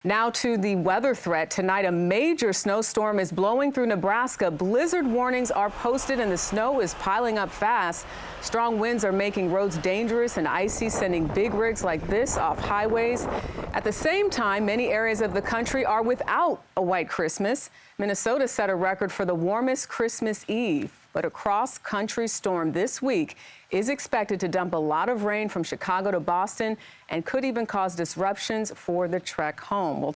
Now to the weather threat. Tonight, a major snowstorm is blowing through Nebraska. Blizzard warnings are posted and the snow is piling up fast. Strong winds are making roads dangerous and icy, sending big rigs like this off highways. At the same time, many areas of the country are without a white Christmas. Minnesota set a record for the warmest Christmas Eve. But a cross-country storm this week is expected to dump a lot of rain from Chicago to Boston and could even cause disruptions for the trek home. Well,